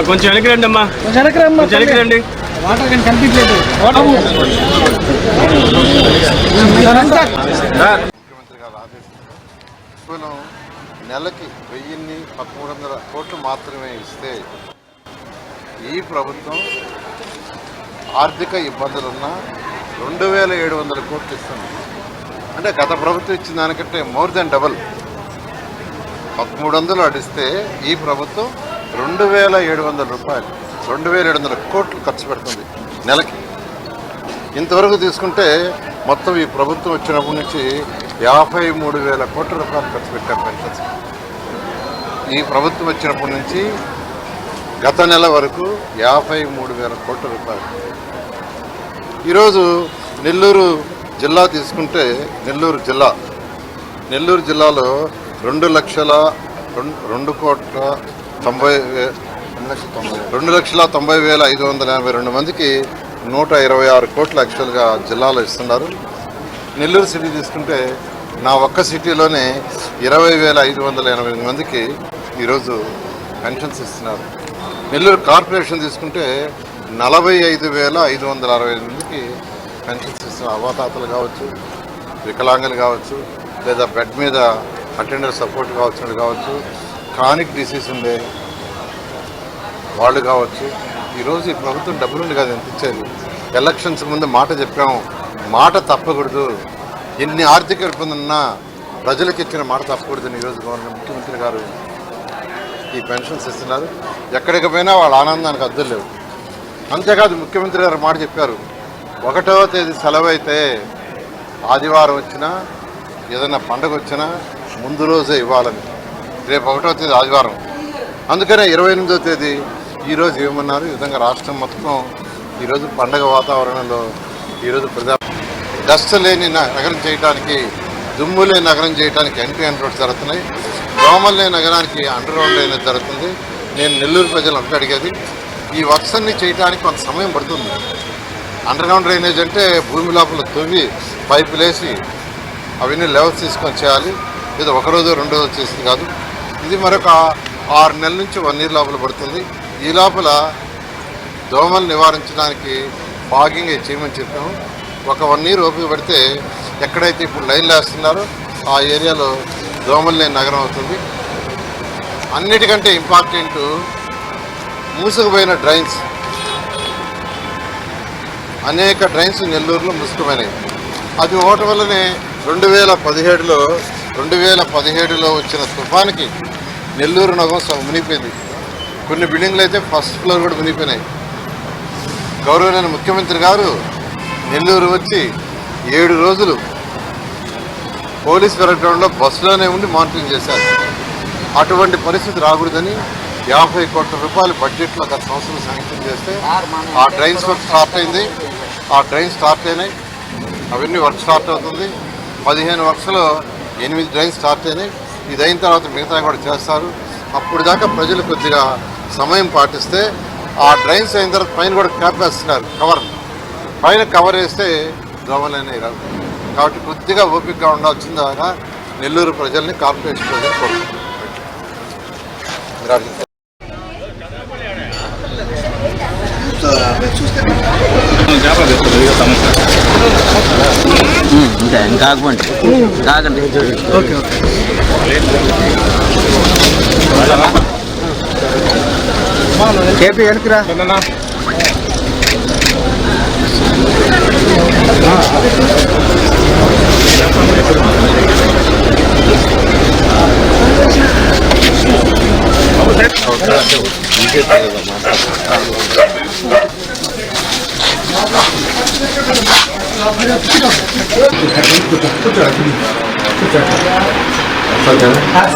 కొంచెం వెనక్కి రండి అమ్మా, కొంచెం వెనక్కి రండి. వాటర్ కానీ కనిపించలేదు. ముఖ్యమంత్రి గారు ఆదేశించారు నెలకి 1100 కోట్లు మాత్రమే ఇస్తే ఈ ప్రభుత్వం ఆర్థిక ఇబ్బందులున్నా 2700 కోట్లు ఇస్తుంది. అంటే గత ప్రభుత్వం ఇచ్చిన దానికంటే మోర్ దెన్ డబల్. 1300 అడిస్తే ఈ ప్రభుత్వం 2700 రూపాయలు 2700 కోట్లు ఖర్చు పెడుతుంది నెలకి. ఇంతవరకు తీసుకుంటే మొత్తం ఈ ప్రభుత్వం వచ్చినప్పటి నుంచి 53,000 కోట్ల రూపాయలు ఖర్చు పెట్టారు పెన్షన్స్. ఈ ప్రభుత్వం వచ్చినప్పటి నుంచి గత నెల వరకు 53,000 కోట్ల రూపాయలు. ఈరోజు నెల్లూరు జిల్లా తీసుకుంటే నెల్లూరు జిల్లాలో 2,90,582 మందికి 126 కోట్లు యాక్చువల్గా జిల్లాలో ఇస్తున్నారు. నెల్లూరు సిటీ తీసుకుంటే నా ఒక్క సిటీలోనే 20,588 మందికి ఈరోజు పెన్షన్స్ ఇస్తున్నారు. నెల్లూరు కార్పొరేషన్ తీసుకుంటే 45,565 మందికి పెన్షన్స్ ఇస్తున్నారు. అవాతాతలు కావచ్చు, వికలాంగులు కావచ్చు, లేదా బెడ్ మీద అటెండర్ సపోర్ట్ కావచ్చు, క్రానిక్ డిసీజ్ ఉండే వాళ్ళు కావచ్చు. ఈరోజు ఈ ప్రభుత్వం డబ్బులుండి కాదు ఎంత ఇచ్చేది. ఎలక్షన్స్ ముందు మాట చెప్పాము, మాట తప్పకూడదు. ఎన్ని ఆర్థిక ఇబ్బందులున్నా ప్రజలకు ఇచ్చిన మాట తప్పకూడదని ఈరోజు ముఖ్యమంత్రి గారు ఈ పెన్షన్స్ ఇస్తున్నారు. ఎక్కడికి పోయినా వాళ్ళ ఆనందానికి అద్దులు లేవు. అంతేకాదు ముఖ్యమంత్రి గారు మాట చెప్పారు, 1వ తేదీ సెలవు అయితే ఆదివారం వచ్చినా ఏదైనా పండగ వచ్చినా ముందు రోజే ఇవ్వాలని. రేపు 1వ తేదీ ఆదివారం, అందుకనే 28వ తేదీ ఈరోజు ఇవ్వమన్నారు. ఈ విధంగా రాష్ట్రం మొత్తం ఈరోజు పండగ వాతావరణంలో ఈరోజు డస్ట్ లేని నగరం చేయడానికి, దుమ్ము లేని నగరం చేయడానికి ఎంట్రీ రోడ్స్ జరుగుతున్నాయి. దోమలు లేని నగరానికి అండర్ గ్రౌండ్ డ్రైనేజ్ జరుగుతుంది. నేను నెల్లూరు ప్రజలు ఒకటి అడిగేది, ఈ వర్క్స్ అన్ని చేయడానికి కొంత సమయం పడుతుంది. అండర్ గ్రౌండ్ డ్రైనేజ్ అంటే భూమి లోపల తవ్వి పైపులు వేసి అవన్నీ లెవెల్స్ తీసుకొని చేయాలి. ఇది 1 రోజు 2 రోజు చేసింది కాదు. ఇది మరొక 6 నెలల నుంచి 1 ఇయర్ లోపల పడుతుంది. ఈ లోపల దోమలు నివారించడానికి ఫాగింగ్ చేయమని చెప్పాము. ఒక 1 ఇయర్ ఓపిక పడితే ఎక్కడైతే ఇప్పుడు లైన్లు వేస్తున్నారో ఆ ఏరియాలో దోమలు లేని నగరం అవుతుంది. అన్నిటికంటే ఇంపార్టెంట్ మూసుకుపోయిన డ్రైన్స్, అనేక డ్రైన్స్ నెల్లూరులో మూసుకుపోయినాయి. అది ఒకటి వల్లనే 2017లో వచ్చిన తుఫానికి నెల్లూరు నగరం మునిగిపోయింది. కొన్ని బిల్డింగ్లు అయితే ఫస్ట్ ఫ్లోర్ కూడా మునిగిపోయినాయి. గౌరవనీయ ముఖ్యమంత్రి గారు నెల్లూరు వచ్చి 7 రోజులు పోలీస్ పెరగ్రౌండ్లో బస్సులోనే ఉండి మానిటరింగ్ చేశారు. అటువంటి పరిస్థితి రాకూడదని 50 కోట్ల రూపాయలు బడ్జెట్లో గత సంవత్సరం శాంక్షన్ చేస్తే ఆ డ్రైన్స్ వర్క్ స్టార్ట్ అయింది. ఆ డ్రైన్స్ స్టార్ట్ అయినాయి, అవన్నీ వర్క్ స్టార్ట్ అవుతుంది. 15 వర్క్స్లో 8 డ్రైన్స్ స్టార్ట్ అయినాయి. ఇది అయిన తర్వాత మిగతా కూడా చేస్తారు. అప్పుడు దాకా ప్రజలు కొద్దిగా సమయం పాటిస్తే ఆ డ్రైన్స్ అయిన తర్వాత పైన కూడా క్యాప్ వేస్తున్నారు, పైన కవర్ వేస్తే దోమలనే రావు. కాబట్టి కొద్దిగా ఓపికగా ఉండాల్సిందాగా నెల్లూరు ప్రజల్ని కార్పొరేషన్ ప్రజలు కోరుకుంటున్నారు. కాకండి. Okay KP వెనక్కిరా.